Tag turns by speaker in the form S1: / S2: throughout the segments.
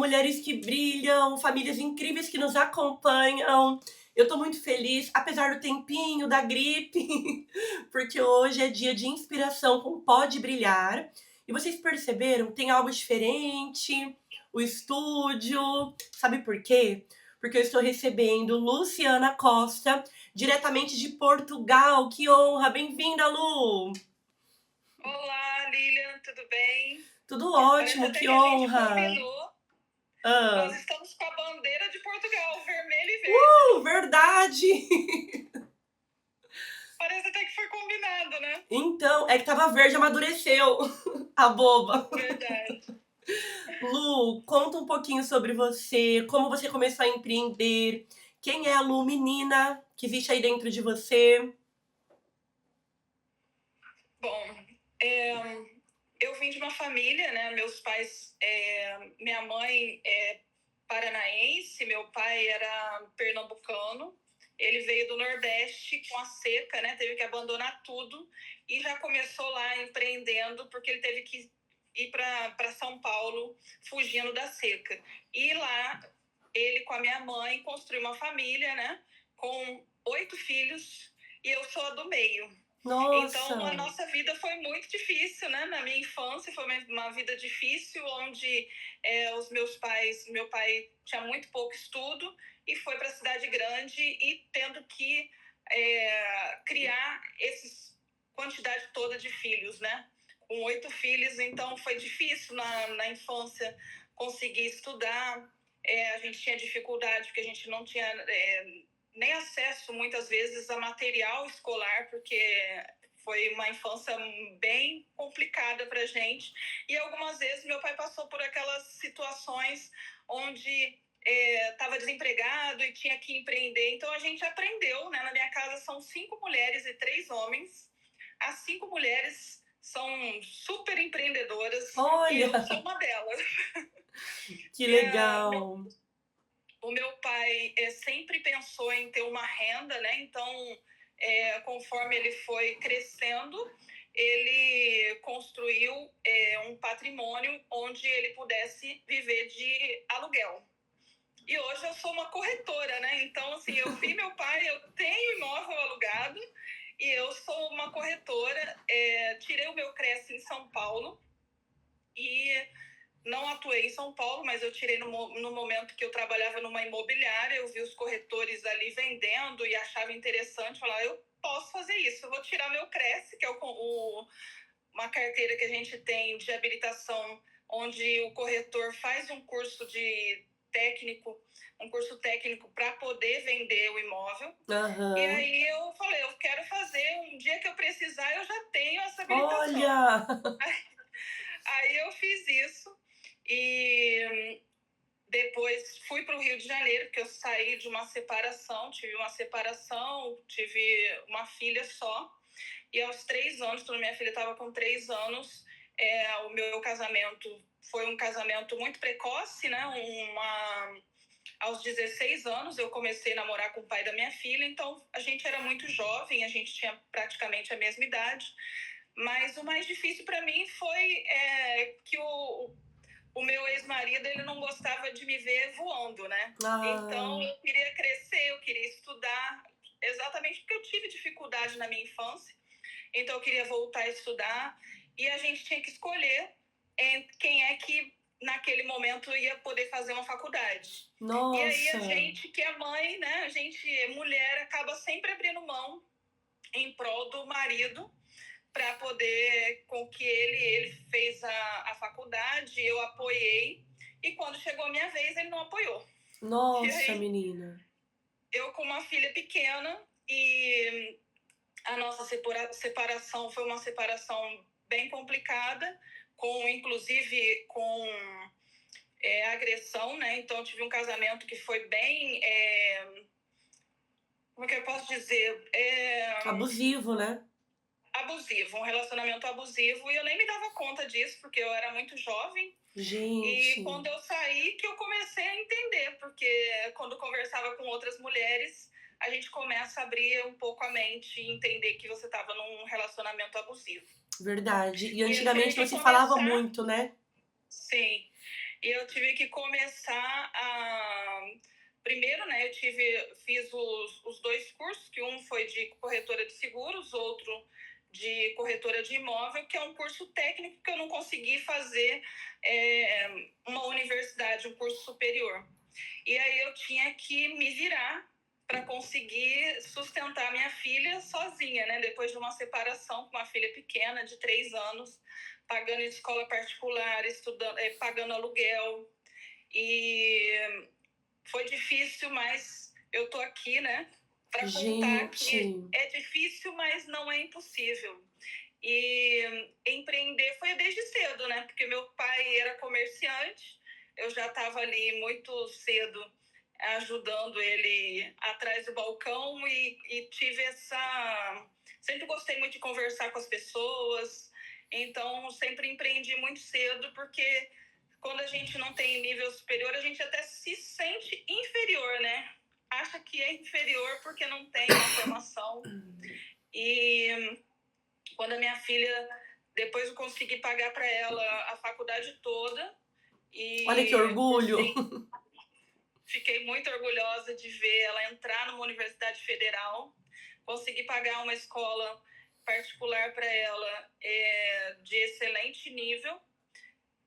S1: mulheres que brilham, famílias incríveis que nos acompanham. Eu tô muito feliz, apesar do tempinho, da gripe, porque hoje é dia de inspiração com Pode Brilhar. E vocês perceberam, tem algo diferente, o estúdio. Sabe por quê? Porque eu estou recebendo Luciana Costa, diretamente de Portugal. Que honra! Bem-vinda, Lu!
S2: Olá, Lilian, tudo bem?
S1: Tudo
S2: Parece
S1: ótimo,
S2: até
S1: que
S2: que a gente
S1: honra!
S2: combinou. Nós
S1: Ah,
S2: estamos com a bandeira de Portugal, vermelho e verde.
S1: verdade!
S2: Parece até que foi combinado, né?
S1: Então, é que tava verde, amadureceu. A boba.
S2: Verdade.
S1: Lu, conta um pouquinho sobre você, como você começou a empreender, quem é a Lu menina que existe aí dentro de você.
S2: Bom, é, eu vim de uma família, né? Meus pais, minha mãe é paranaense, meu pai era pernambucano. Ele veio do Nordeste com a seca, né? Teve que abandonar tudo e já começou lá empreendendo, porque ele teve que ir para São Paulo fugindo da seca. E lá, ele com a minha mãe construiu uma família, né? Com 8 filhos e eu sou a do meio. Então, a
S1: Nossa,
S2: nossa vida foi muito difícil, né? Na minha infância foi uma vida difícil, onde meu pai tinha muito pouco estudo e foi para a cidade grande e tendo que criar essa quantidade toda de filhos, né? Com 8 filhos, então foi difícil na infância conseguir estudar. A gente tinha dificuldade porque a gente não tinha nem acesso muitas vezes a material escolar, porque foi uma infância bem complicada para a gente. E algumas vezes meu pai passou por aquelas situações onde estava desempregado e tinha que empreender. Então a gente aprendeu, né? Na minha casa são 5 mulheres e 3 homens. As 5 mulheres são super empreendedoras e eu
S1: olha,
S2: sou uma delas.
S1: que
S2: É,
S1: legal.
S2: o meu pai sempre pensou em ter uma renda, né? Então, conforme ele foi crescendo, ele construiu um patrimônio onde ele pudesse viver de aluguel. E hoje eu sou uma corretora, né? Então, assim, eu vi meu pai, eu tenho imóvel alugado e eu sou uma corretora. Tirei o meu Cresce em São Paulo e não atuei em São Paulo, mas eu tirei no momento que eu trabalhava numa imobiliária. Eu vi os corretores ali vendendo e achava interessante. Falar, eu posso fazer isso. Eu vou tirar meu Cresce, que é uma carteira que a gente tem de habilitação, onde o corretor faz um curso técnico para poder vender o imóvel. E
S1: Aham.
S2: aí eu falei, eu quero fazer, um dia que eu precisar, eu já tenho essa habilitação.
S1: Olha,
S2: Aí eu fiz isso e depois fui para o Rio de Janeiro, porque eu saí de uma separação, tive uma filha só. E aos 3 anos, quando minha filha estava com 3 anos, o meu casamento foi um casamento muito precoce, né? Aos 16 anos, eu comecei a namorar com o pai da minha filha, então a gente era muito jovem, a gente tinha praticamente a mesma idade. Mas o mais difícil para mim foi que o meu ex-marido, ele não gostava de me ver voando, né? Então
S1: ah,
S2: eu queria crescer, eu queria estudar, exatamente porque eu tive dificuldade na minha infância. Então eu queria voltar a estudar e a gente tinha que escolher quem é que naquele momento ia poder fazer uma faculdade. E aí a
S1: nossa.
S2: gente, que é mãe, né? A gente, mulher, acaba sempre abrindo mão em prol do marido para poder, com que ele fez a faculdade, eu apoiei, e quando chegou a minha vez, ele não apoiou. E
S1: Nossa,
S2: aí,
S1: menina.
S2: eu com uma filha pequena, e a nossa separação foi uma separação bem complicada, inclusive com agressão, né? Então, eu tive um casamento que foi bem... como é que eu posso dizer?
S1: Abusivo, né?
S2: Abusivo, um relacionamento abusivo, e eu nem me dava conta disso, porque eu era muito jovem. E
S1: Gente,
S2: quando eu saí, que eu comecei a entender, porque quando conversava com outras mulheres, a gente começa a abrir um pouco a mente e entender que você estava num relacionamento abusivo.
S1: verdade. E
S2: E eu tive
S1: antigamente não
S2: que
S1: se falava
S2: começar,
S1: muito, né?
S2: sim. E eu tive que começar a... Primeiro, né, fiz os dois cursos, que um foi de corretora de seguros, outro de corretora de imóvel, que é um curso técnico que eu não consegui fazer uma universidade, um curso superior. E aí eu tinha que me virar para conseguir sustentar minha filha sozinha, né? Depois de uma separação com uma filha pequena de 3 anos, pagando escola particular, estudando, pagando aluguel. E foi difícil, mas eu tô aqui, né? Para contar que
S1: Gente,
S2: é difícil, mas não é impossível. E empreender foi desde cedo, né? Porque meu pai era comerciante, eu já estava ali muito cedo ajudando ele atrás do balcão e tive essa... Sempre gostei muito de conversar com as pessoas, então sempre empreendi muito cedo, porque quando a gente não tem nível superior, a gente até se sente inferior, né? Acha que é inferior porque não tem uma formação. E quando a minha filha, depois eu consegui pagar para ela a faculdade toda
S1: olha que
S2: e
S1: orgulho.
S2: cursei. Fiquei muito orgulhosa de ver ela entrar numa universidade federal, consegui pagar uma escola particular para ela de excelente nível.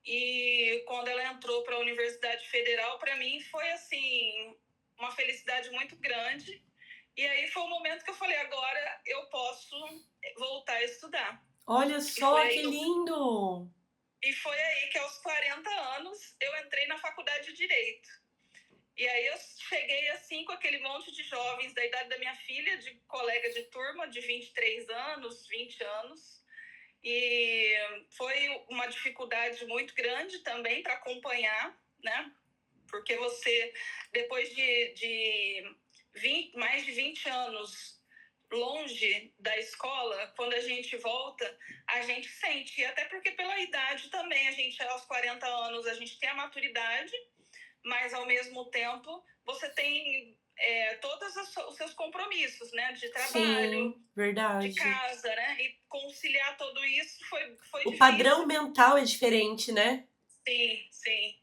S2: E quando ela entrou para a Universidade Federal, para mim foi assim uma felicidade muito grande. E aí foi o momento que eu falei, agora eu posso voltar a estudar.
S1: Olha
S2: E foi
S1: só que
S2: aí,
S1: lindo.
S2: que aos 40 anos eu entrei na faculdade de Direito. E aí eu cheguei assim com aquele monte de jovens da idade da minha filha, de colega de turma, de 23 anos, 20 anos. E foi uma dificuldade muito grande também para acompanhar, né? Porque você, depois de 20, mais de 20 anos longe da escola, quando a gente volta, a gente sente, e até porque pela idade também, a gente aos 40 anos, a gente tem a maturidade, mas ao mesmo tempo você tem todos os seus compromissos, né? De trabalho,
S1: Sim,
S2: de
S1: verdade.
S2: casa, né? E conciliar tudo isso foi
S1: O padrão
S2: difícil.
S1: mental é diferente, né?
S2: Sim, sim.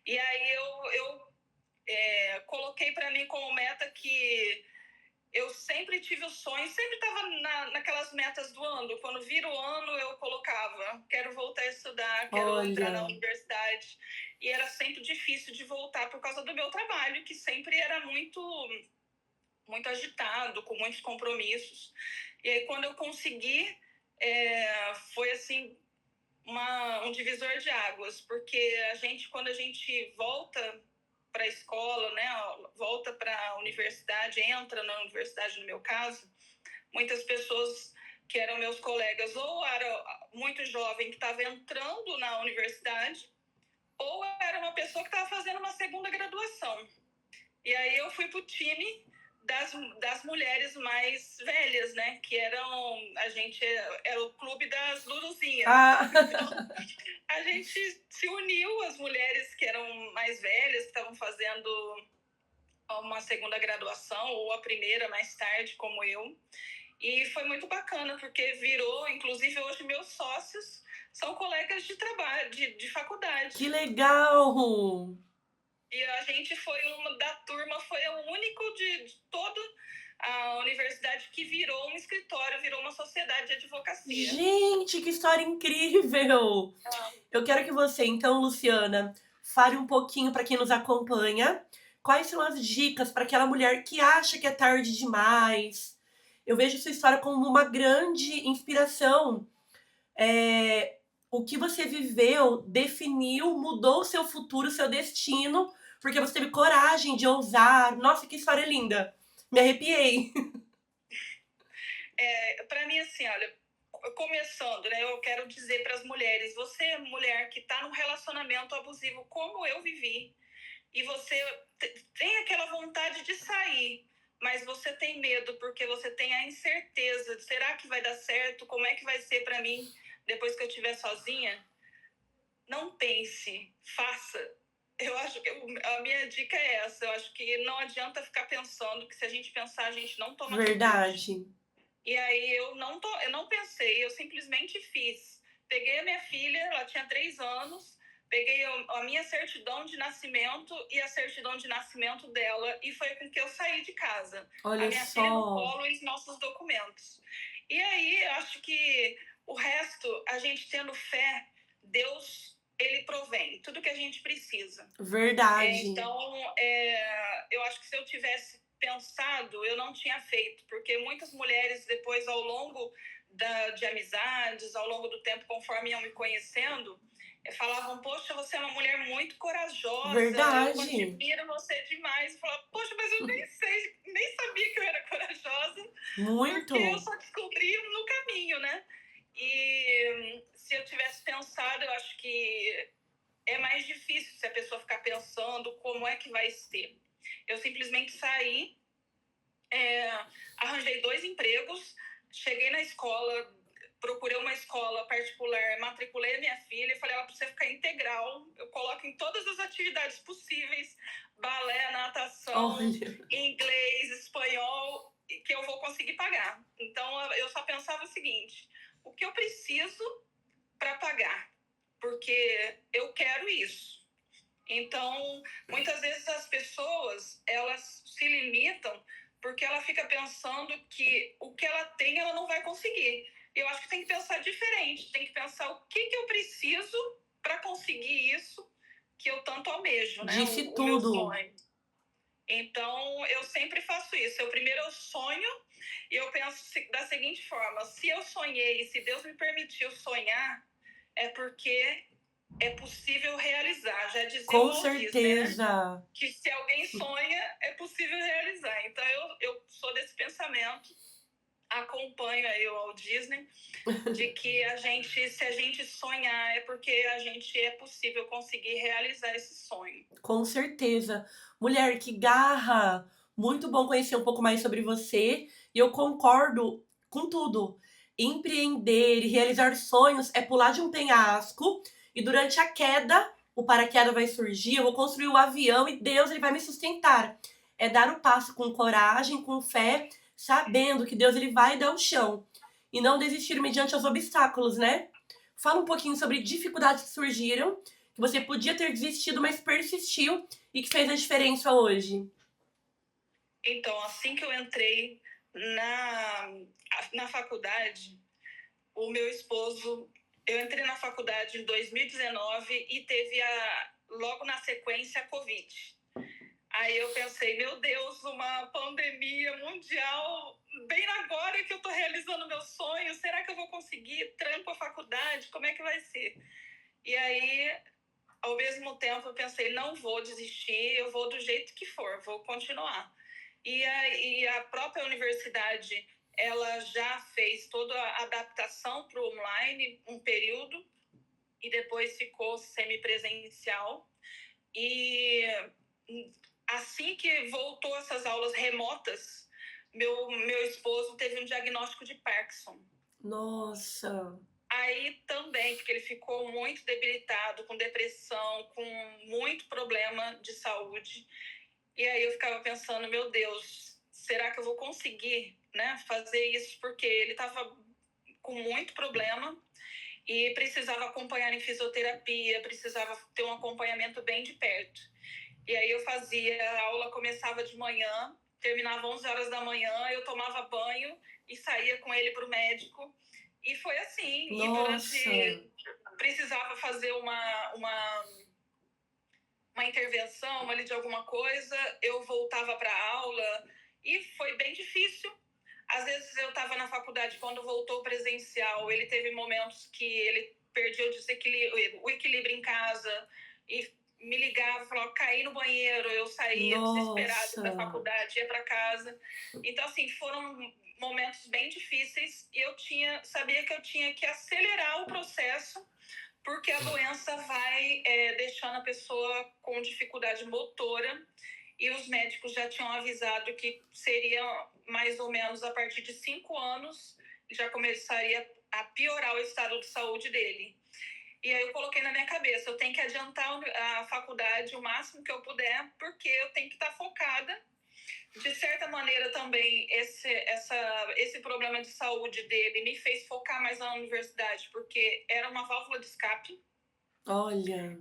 S2: E aí eu coloquei para mim como meta que eu sempre tive o sonho, sempre estava naquelas metas do ano. Quando vira o ano, eu colocava, quero voltar a estudar, quero entrar na
S1: Olha,
S2: universidade. E era sempre difícil de voltar por causa do meu trabalho, que sempre era muito, muito agitado, com muitos compromissos. E aí, quando eu consegui, foi assim, um divisor de águas, porque quando a gente volta para a escola, né, volta para a universidade, entra na universidade no meu caso, muitas pessoas que eram meus colegas ou era muito jovem que estava entrando na universidade ou era uma pessoa que estava fazendo uma segunda graduação. E aí eu fui pro time das mulheres mais velhas, né? Que a gente era o clube das Luluzinhas.
S1: ah,
S2: Então, a gente se uniu, as mulheres que eram mais velhas, que estavam fazendo uma segunda graduação, ou a primeira mais tarde, como eu. E foi muito bacana, porque virou, inclusive hoje meus sócios são colegas de trabalho, de faculdade.
S1: que legal.
S2: E a gente foi da turma, foi o único de toda a universidade que virou um escritório, virou uma sociedade de advocacia.
S1: Gente, que história incrível. Eu quero que você, então, Luciana, fale um pouquinho para quem nos acompanha. Quais são as dicas para aquela mulher que acha que é tarde demais? Eu vejo sua história como uma grande inspiração. O que você viveu definiu, mudou o seu futuro, o seu destino, porque você teve coragem de ousar. Nossa, que história linda! Me arrepiei.
S2: Para mim, assim, olha, começando, né, eu quero dizer para as mulheres, você, mulher que está num relacionamento abusivo, como eu vivi, e você tem aquela vontade de sair, mas você tem medo porque você tem a incerteza de será que vai dar certo? Como é que vai ser para mim depois que eu estiver sozinha? Não pense, faça. Eu acho que a minha dica é essa. Eu acho que não adianta ficar pensando, que se a gente pensar, a gente não toma atitude.
S1: Verdade.
S2: E aí eu não pensei, eu simplesmente fiz. Peguei a minha filha, ela tinha 3 anos, peguei a minha certidão de nascimento e a certidão de nascimento dela, e foi com que eu saí de casa. A
S1: Olha
S2: minha filha no
S1: só.
S2: colo e os nossos documentos. E aí, eu acho que o resto, a gente tendo fé, Deus, ele provém tudo que a gente precisa.
S1: Verdade.
S2: Então, eu acho que se eu tivesse pensado, eu não tinha feito, porque muitas mulheres, depois, ao longo de amizades, ao longo do tempo, conforme iam me conhecendo, falavam, poxa, você é uma mulher muito corajosa, eu
S1: Verdade.
S2: admiro você demais. Eu falava, poxa, mas eu nem sei, nem sabia que eu era corajosa, porque eu
S1: Muito.
S2: só descobri no caminho, né? E se eu tivesse pensado, eu acho que é mais difícil se a pessoa ficar pensando como é que vai ser. Eu simplesmente saí, arranjei 2 empregos, cheguei na escola, procurei uma escola particular, matriculei a minha filha e falei, ela precisa ficar integral, eu coloco em todas as atividades possíveis, balé, natação,
S1: Olha.
S2: inglês, espanhol, que eu vou conseguir pagar. Então, eu só pensava o seguinte, o que eu preciso para pagar? Porque eu quero isso. Então, muitas vezes as pessoas, elas se limitam porque ela fica pensando que o que ela tem, ela não vai conseguir. Eu acho que tem que pensar diferente, tem que pensar o que eu preciso para conseguir isso que eu tanto almejo, né?
S1: Disse
S2: O meu
S1: tudo.
S2: sonho. Então, eu sempre faço isso. Eu primeiro sonho e eu penso da seguinte forma: se eu sonhei, se Deus me permitiu sonhar, é porque é possível realizar. Já dizia o
S1: Com
S2: Walt Disney, né?
S1: certeza.
S2: Que se alguém sonha, é possível realizar. Então, eu sou desse pensamento, acompanho aí o Walt Disney, de que se a gente sonhar, é porque a gente é possível conseguir realizar esse sonho.
S1: Com certeza. Mulher, que garra! Muito bom conhecer um pouco mais sobre você. E eu concordo com tudo. Empreender e realizar sonhos é pular de um penhasco e durante a queda, o paraquedas vai surgir, eu vou construir o avião e Deus ele vai me sustentar. É dar o passo com coragem, com fé, sabendo que Deus ele vai dar o chão. E não desistir mediante os obstáculos, né? Fala um pouquinho sobre dificuldades que surgiram que você podia ter desistido, mas persistiu e que fez a diferença hoje?
S2: Então, assim que eu entrei na faculdade, o meu esposo, eu entrei na faculdade em 2019 e teve logo na sequência a Covid. Aí eu pensei, meu Deus, uma pandemia mundial, bem agora que eu estou realizando meu sonho, será que eu vou conseguir? Tranco a faculdade, como é que vai ser? E aí, ao mesmo tempo, eu pensei, não vou desistir, eu vou do jeito que for, vou continuar. E a própria universidade, ela já fez toda a adaptação para o online, um período, e depois ficou semipresencial. E assim que voltou essas aulas remotas, meu esposo teve um diagnóstico de Parkinson.
S1: Nossa,
S2: Aí também, porque ele ficou muito debilitado, com depressão, com muito problema de saúde. E aí eu ficava pensando, meu Deus, será que eu vou conseguir, né, fazer isso? Porque ele estava com muito problema e precisava acompanhar em fisioterapia, precisava ter um acompanhamento bem de perto. E aí eu fazia, a aula começava de manhã, terminava 11 horas da manhã, eu tomava banho e saía com ele para o médico. E foi assim. E
S1: nossa,
S2: precisava fazer uma intervenção ali de alguma coisa, eu voltava para a aula e foi bem difícil. Às vezes eu estava na faculdade, quando voltou presencial, ele teve momentos que ele perdeu o equilíbrio em casa e me ligava, falava, caí no banheiro, eu saía desesperada da
S1: nossa.
S2: faculdade, ia para casa. Então, assim, foram momentos bem difíceis e eu sabia que eu tinha que acelerar o processo porque a doença vai deixando a pessoa com dificuldade motora e os médicos já tinham avisado que seria mais ou menos a partir de 5 anos já começaria a piorar o estado de saúde dele. E aí eu coloquei na minha cabeça, eu tenho que adiantar a faculdade o máximo que eu puder, porque eu tenho que estar focada. De certa maneira também esse problema de saúde dele me fez focar mais na universidade, porque era uma válvula de escape.
S1: Olha.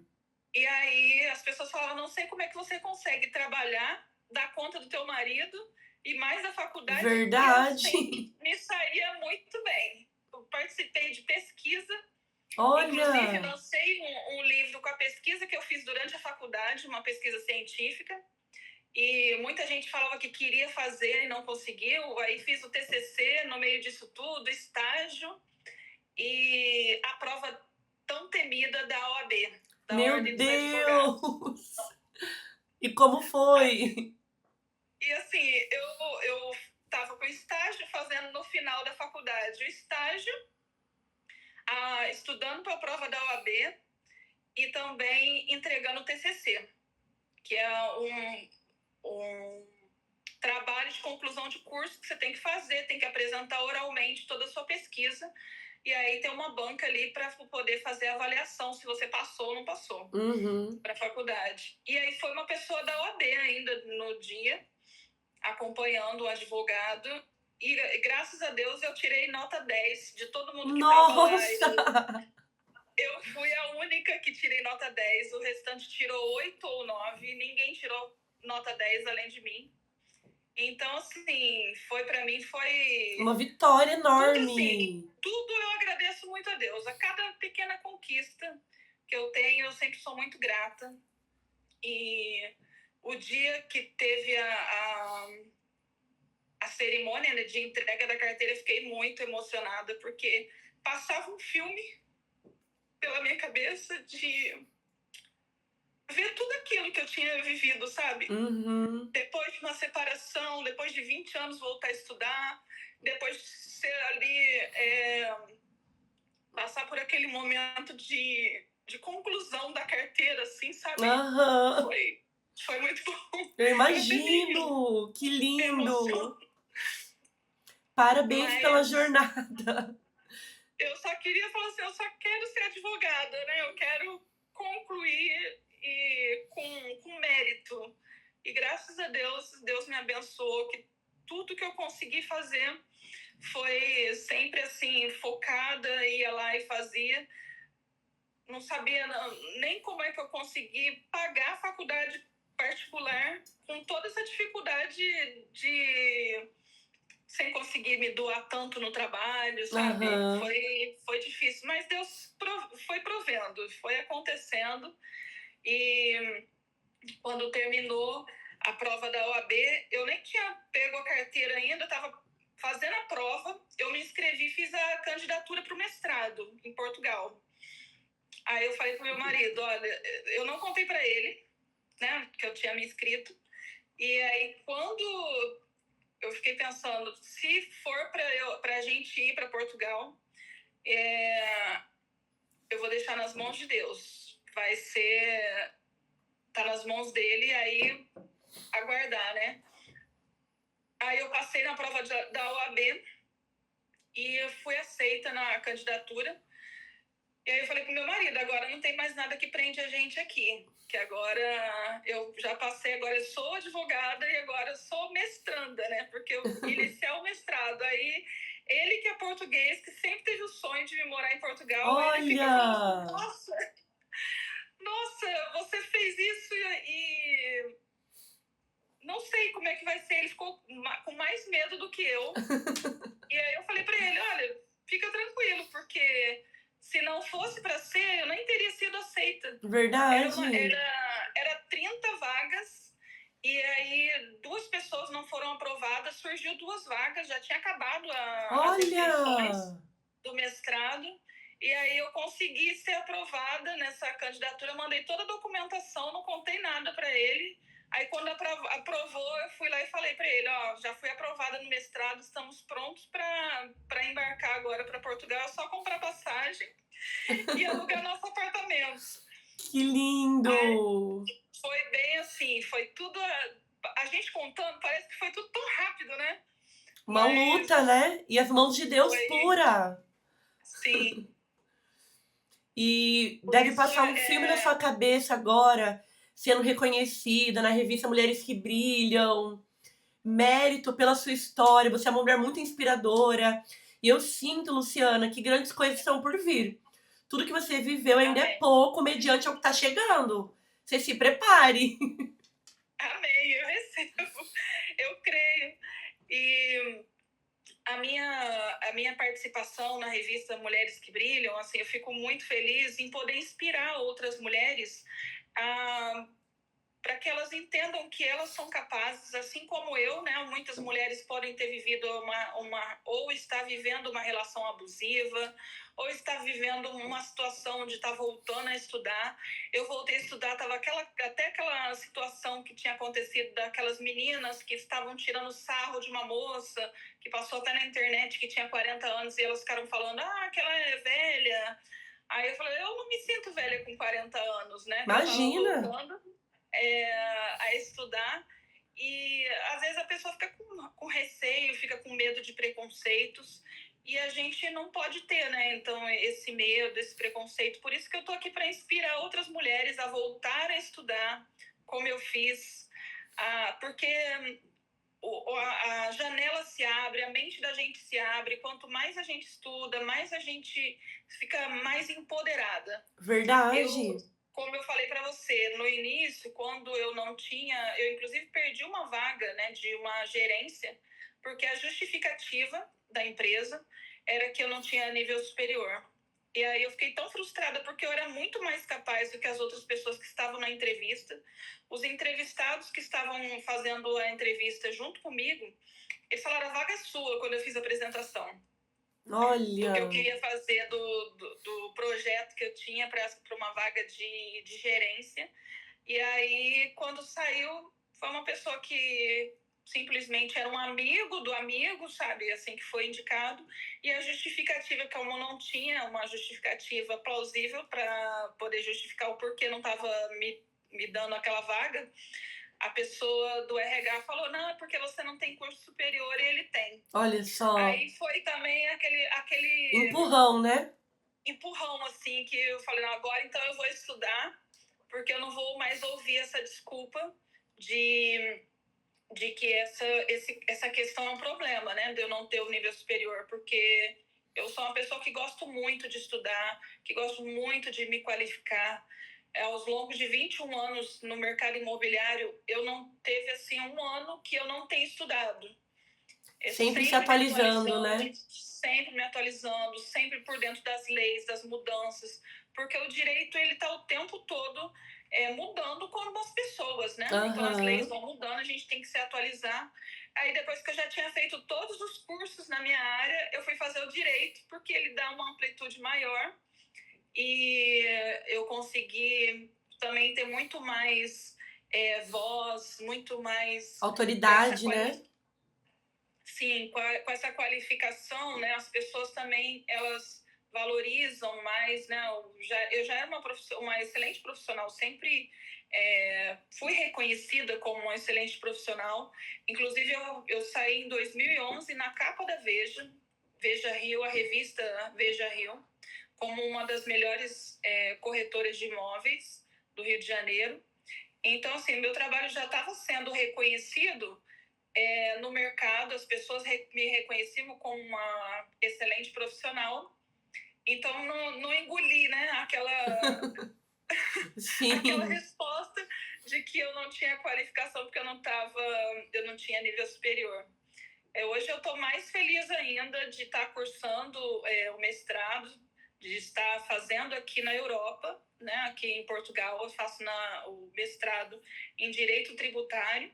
S2: E aí as pessoas falavam, não sei como é que você consegue trabalhar, dar conta do teu marido e mais a faculdade. E eu
S1: Verdade.
S2: sempre me saía muito bem. Eu participei de pesquisa, inclusive
S1: Olha,
S2: lancei um livro com a pesquisa que eu fiz durante a faculdade, uma pesquisa científica. E muita gente falava que queria fazer e não conseguiu. Aí fiz o TCC no meio disso tudo, estágio e a prova tão temida da OAB, da
S1: meu
S2: Ordem dos Advogados.
S1: Deus! E como foi?
S2: E assim, eu estava com estágio fazendo no final da faculdade o estágio, estudando para a prova da OAB e também entregando o TCC, que é um trabalho de conclusão de curso que você tem que fazer, tem que apresentar oralmente toda a sua pesquisa. E aí tem uma banca ali para poder fazer a avaliação se você passou ou não passou
S1: Uhum.
S2: para a faculdade. E aí foi uma pessoa da OAB ainda no dia, acompanhando o advogado. E graças a Deus eu tirei nota 10 de todo mundo que estava lá.
S1: Nossa!
S2: Eu fui a única que tirei nota 10, o restante tirou 8 ou 9, ninguém tirou nota 10 além de mim. Então, assim, para mim foi
S1: Uma vitória
S2: tudo assim,
S1: enorme.
S2: tudo eu agradeço muito a Deus. A cada pequena conquista que eu tenho, eu sempre sou muito grata. E o dia que teve a cerimônia, né, de entrega da carteira, eu fiquei muito emocionada, porque passava um filme pela minha cabeça de ver tudo aquilo que eu tinha vivido, sabe?
S1: Uhum.
S2: Depois de uma separação, depois de 20 anos voltar a estudar, depois de ser ali, passar por aquele momento de conclusão da carteira, assim, sabe?
S1: Aham.
S2: Foi muito bom.
S1: Eu
S2: Eu até
S1: imagino. Que
S2: me
S1: lindo.
S2: emociono,
S1: Parabéns pela
S2: mas
S1: jornada.
S2: eu só queria falar assim, eu só quero ser advogada, né? Eu quero concluir e com mérito. E graças a Deus, Deus me abençoou, que tudo que eu consegui fazer foi sempre assim, focada, ia lá e fazia. Não sabia nem como é que eu consegui pagar a faculdade particular com toda essa dificuldade de sem conseguir me doar tanto no trabalho, sabe?
S1: Aham.
S2: Foi difícil, mas Deus foi provendo, foi acontecendo. E quando terminou a prova da OAB, eu nem tinha pego a carteira ainda, estava fazendo a prova, eu me inscrevi e fiz a candidatura para o mestrado em Portugal. Aí eu falei pro meu marido, olha, eu não contei para ele, né, que eu tinha me inscrito. E aí quando eu fiquei pensando, se for para a gente ir para Portugal, eu vou deixar nas mãos de Deus. Vai ser, tá nas mãos dele, aí aguardar, né? Aí eu passei na prova da OAB e fui aceita na candidatura. E aí eu falei pro meu marido, agora não tem mais nada que prende a gente aqui. Que agora eu já passei, agora eu sou advogada e agora eu sou mestranda, né? Porque eu iniciei o mestrado. Aí ele que é português, que sempre teve o sonho de vir morar em Portugal, ele fica falando assim,
S1: Olha!
S2: nossa, você fez isso e não sei como é que vai ser. Ele ficou com mais medo do que eu. E aí eu falei para ele, olha, fica tranquilo, porque se não fosse para ser, eu nem teria sido aceita.
S1: Verdade.
S2: Era 30 vagas, e aí 2 pessoas não foram aprovadas, surgiu 2 vagas, já tinha acabado as inscrições
S1: Olha!
S2: do mestrado, e aí eu consegui ser aprovada nessa candidatura, mandei toda a documentação, não contei nada para ele. Aí quando aprovou, eu fui lá e falei para ele, ó, já fui aprovada no mestrado, estamos prontos para embarcar agora para Portugal, é só comprar passagem e alugar nosso apartamento.
S1: Que lindo!
S2: Aí foi bem assim, foi tudo a gente contando, parece que foi tudo tão rápido, né?
S1: Uma luta,
S2: Mas
S1: né? E as mãos de Deus
S2: foi,
S1: pura.
S2: sim,
S1: E
S2: por
S1: deve
S2: isso
S1: passar um filme na sua cabeça agora, sendo reconhecida na revista Mulheres que Brilham. Mérito pela sua história, você é uma mulher muito inspiradora. E eu sinto, Luciana, que grandes coisas estão por vir. Tudo que você viveu ainda é
S2: amém.
S1: pouco mediante ao que está chegando. Você se prepare.
S2: Amém, eu recebo, eu creio. E a minha participação na revista Mulheres que Brilham, assim, eu fico muito feliz em poder inspirar outras mulheres a para que elas entendam que elas são capazes, assim como eu, né? Muitas mulheres podem ter vivido ou está vivendo uma relação abusiva, ou está vivendo uma situação de estar voltando a estudar. Eu voltei a estudar, estava até aquela situação que tinha acontecido daquelas meninas que estavam tirando sarro de uma moça, que passou até na internet, que tinha 40 anos, e elas ficaram falando, que ela é velha. Aí eu falei, eu não me sinto velha com 40 anos, né? Que eu estava
S1: Imagina.
S2: voltando a estudar, e às vezes a pessoa fica com receio, fica com medo de preconceitos, e a gente não pode ter, né? Então, esse medo, esse preconceito. Por isso que eu tô aqui para inspirar outras mulheres a voltar a estudar, como eu fiz, porque a janela se abre, a mente da gente se abre. Quanto mais a gente estuda, mais a gente fica mais empoderada.
S1: Verdade.
S2: Como eu falei para você, no início, quando eu não tinha, eu inclusive perdi uma vaga, né, de uma gerência, porque a justificativa da empresa era que eu não tinha nível superior. E aí eu fiquei tão frustrada porque eu era muito mais capaz do que as outras pessoas que estavam na entrevista. Os entrevistados que estavam fazendo a entrevista junto comigo, eles falaram: a vaga é sua, quando eu fiz a apresentação do que eu
S1: Olha.
S2: queria fazer, do projeto que eu tinha para uma vaga de gerência. E aí, quando saiu, foi uma pessoa que simplesmente era um amigo do amigo, sabe? Assim, que foi indicado. E a justificativa, como eu não tinha uma justificativa plausível para poder justificar o porquê não estava me dando aquela vaga, a pessoa do RH falou: não, é porque você não tem curso superior, e ele tem.
S1: Olha só.
S2: Aí foi também aquele
S1: Empurrão, né?
S2: empurrão, assim, que eu falei: não, agora então eu vou estudar, porque eu não vou mais ouvir essa desculpa de que essa questão é um problema, né? De eu não ter o nível superior, porque eu sou uma pessoa que gosto muito de estudar, que gosto muito de me qualificar. Aos longos de 21 anos no mercado imobiliário, eu não teve, assim, um ano que eu não tenha estudado.
S1: Sempre se atualizando, né?
S2: Sempre me atualizando, sempre por dentro das leis, das mudanças, porque o direito, ele está o tempo todo mudando como as pessoas, né? Então as leis
S1: Aham.
S2: vão mudando, a gente tem que se atualizar. Aí depois que eu já tinha feito todos os cursos na minha área, eu fui fazer o direito, porque ele dá uma amplitude maior, e eu consegui também ter muito mais voz, muito mais com essa
S1: Autoridade, né?
S2: Sim, com essa qualificação, né, as pessoas também, elas valorizam mais, né? Eu já era uma excelente profissional, sempre fui reconhecida como uma excelente profissional. Inclusive, eu saí em 2011 na capa da Veja, Veja Rio, a revista Veja Rio, como uma das melhores corretoras de imóveis do Rio de Janeiro. Então, assim, meu trabalho já estava sendo reconhecido no mercado, as pessoas me reconheciam como uma excelente profissional. Então, não engoli, né, aquela
S1: Sim.
S2: resposta de que eu não tinha qualificação porque eu não tinha nível superior. Hoje eu estou mais feliz ainda de estar cursando o mestrado, de estar fazendo aqui na Europa, né, aqui em Portugal. Eu faço o mestrado em Direito Tributário,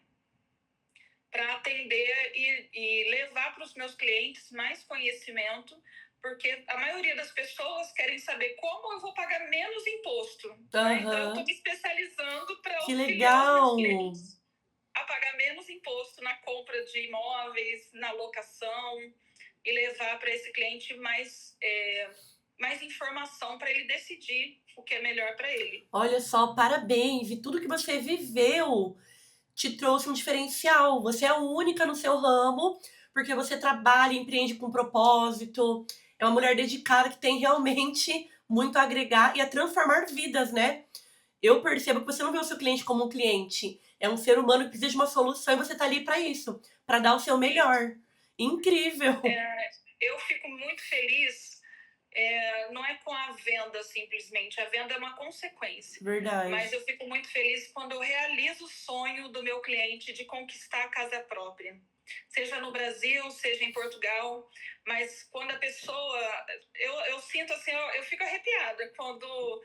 S2: para atender e levar para os meus clientes mais conhecimento, porque a maioria das pessoas querem saber como eu vou pagar menos imposto, né? Então, eu estou
S1: Aham.
S2: me especializando para
S1: Que
S2: auxiliar os meus
S1: legal.
S2: clientes a pagar menos imposto na compra de imóveis, na locação, e levar para esse cliente mais informação para ele decidir o que é melhor para ele.
S1: Olha só, parabéns. E tudo que você viveu te trouxe um diferencial. Você é única no seu ramo, porque você trabalha, empreende com propósito. É uma mulher dedicada que tem realmente muito a agregar e a transformar vidas, né? Eu percebo que você não vê o seu cliente como um cliente. É um ser humano que precisa de uma solução e você tá ali para isso, para dar o seu melhor. Incrível.
S2: Eu fico muito feliz não é com a venda simplesmente, a venda é uma consequência. Mas
S1: Verdade.
S2: eu fico muito feliz quando eu realizo o sonho do meu cliente de conquistar a casa própria. Seja no Brasil, seja em Portugal, mas quando a pessoa... Eu sinto assim, eu fico arrepiada quando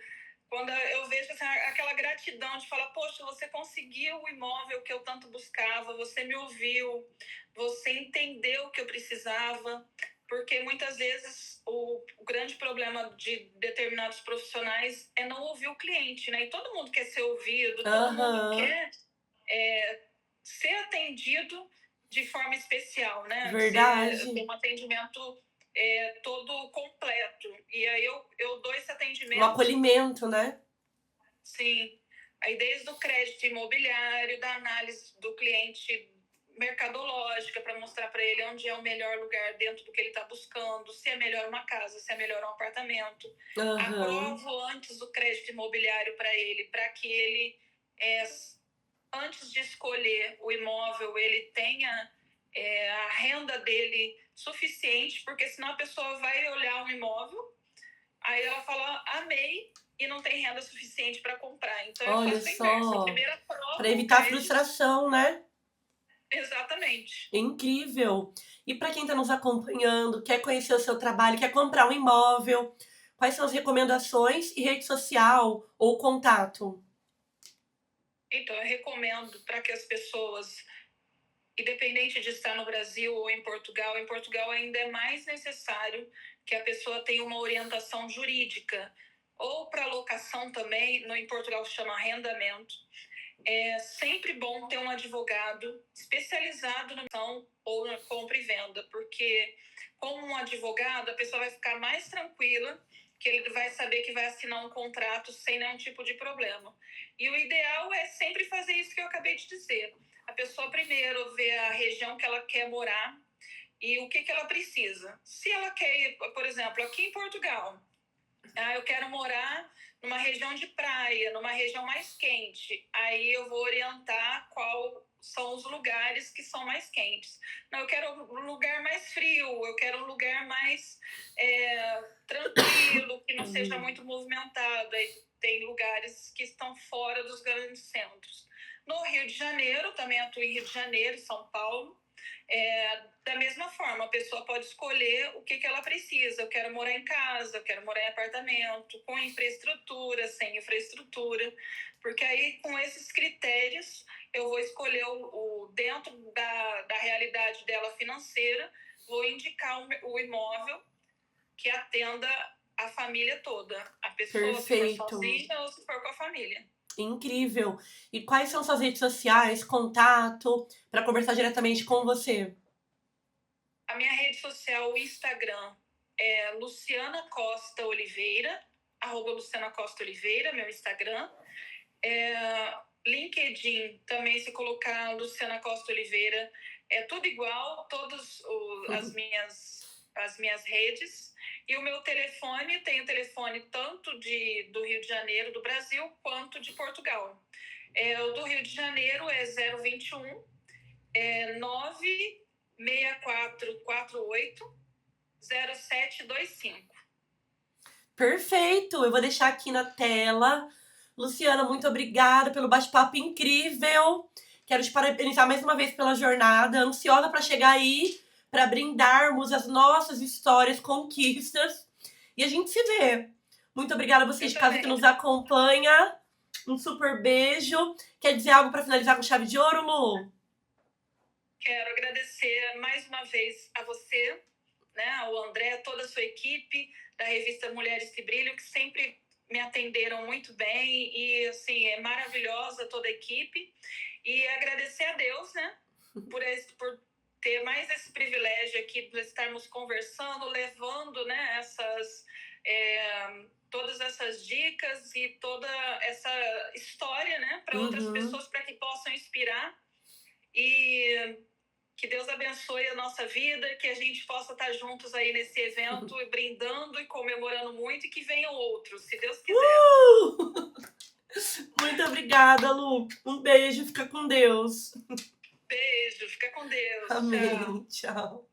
S2: eu vejo assim, aquela gratidão de falar, poxa, você conseguiu o imóvel que eu tanto buscava, você me ouviu, você entendeu o que eu precisava, porque muitas vezes o grande problema de determinados profissionais é não ouvir o cliente, né? E todo mundo quer ser ouvido, todo mundo
S1: Aham.
S2: quer ser atendido de forma especial, né? Ter
S1: Verdade.
S2: um atendimento todo completo. E aí eu dou esse
S1: Um
S2: atendimento,
S1: acolhimento, né?
S2: sim. Aí desde o crédito imobiliário, da análise do cliente mercadológica para mostrar para ele onde é o melhor lugar dentro do que ele está buscando, se é melhor uma casa, se é melhor um apartamento.
S1: Aham.
S2: Aprovo antes do crédito imobiliário para ele, para que ele, antes de escolher o imóvel, ele tenha a renda dele suficiente, porque senão a pessoa vai olhar um imóvel, aí ela fala, amei, e não tem renda suficiente para comprar. Então eu
S1: Olha
S2: faço o inverso. Eu
S1: só.
S2: primeiro
S1: Para
S2: aprovo o
S1: evitar a
S2: crédito.
S1: frustração, né?
S2: Exatamente.
S1: Incrível. E para quem está nos acompanhando, quer conhecer o seu trabalho, quer comprar um imóvel, quais são as recomendações e rede social ou contato?
S2: Então eu recomendo para que as pessoas, independente de estar no Brasil ou em Portugal ainda é mais necessário que a pessoa tenha uma orientação jurídica, ou para locação também, em Portugal se chama arrendamento. É sempre bom ter um advogado especializado na ação ou na compra e venda, porque com um advogado a pessoa vai ficar mais tranquila, que ele vai saber que vai assinar um contrato sem nenhum tipo de problema. E o ideal é sempre fazer isso que eu acabei de dizer. A pessoa primeiro vê a região que ela quer morar e o que ela precisa. Se ela quer ir, por exemplo, aqui em Portugal, eu quero morar numa região de praia, numa região mais quente. Aí eu vou orientar qual são os lugares que são mais quentes. Não, eu quero um lugar mais frio, eu quero um lugar mais tranquilo, que não seja muito movimentado. Aí tem lugares que estão fora dos grandes centros. No Rio de Janeiro, também atuo em Rio de Janeiro, São Paulo. Da mesma forma, a pessoa pode escolher o que ela precisa. Eu quero morar em casa, eu quero morar em apartamento, com infraestrutura, sem infraestrutura, porque aí com esses critérios eu vou escolher dentro da realidade dela financeira, vou indicar o imóvel que atenda a família toda, a pessoa se for
S1: Perfeito.
S2: sozinha ou se for com a família.
S1: Incrível. E quais são suas redes sociais, contato, para conversar diretamente com você?
S2: A minha rede social, o Instagram, é Luciana Costa Oliveira, @Luciana Costa Oliveira, meu Instagram. LinkedIn, também, se colocar Luciana Costa Oliveira, é tudo igual, todas as minhas redes. E o meu telefone, tenho telefone tanto do Rio de Janeiro, do Brasil, quanto de Portugal. O do Rio de Janeiro é 021 96448 0725.
S1: Perfeito. Eu vou deixar aqui na tela. Luciana, muito obrigada pelo bate-papo incrível. Quero te parabenizar mais uma vez pela jornada. Ansiosa para chegar aí, para brindarmos as nossas histórias, conquistas. E a gente se vê. Muito obrigada a você
S2: Eu
S1: de casa que
S2: também.
S1: nos acompanha. Um super beijo. Quer dizer algo para finalizar com chave de ouro, Lu?
S2: Quero agradecer mais uma vez a você, né, ao André, toda a sua equipe da revista Mulheres que Brilham, que sempre me atenderam muito bem e, assim, é maravilhosa toda a equipe. E agradecer a Deus, né, por ter mais esse privilégio aqui de estarmos conversando, levando, né, todas essas dicas e toda essa história, né, para outras
S1: Uhum.
S2: pessoas, para que possam inspirar. E que Deus abençoe a nossa vida, que a gente possa estar juntos aí nesse evento, brindando e comemorando muito, e que venham outros, se Deus quiser.
S1: Muito obrigada, Lu. Um beijo, fica com Deus.
S2: Beijo, fica com Deus, tchau.
S1: Amém. Tchau.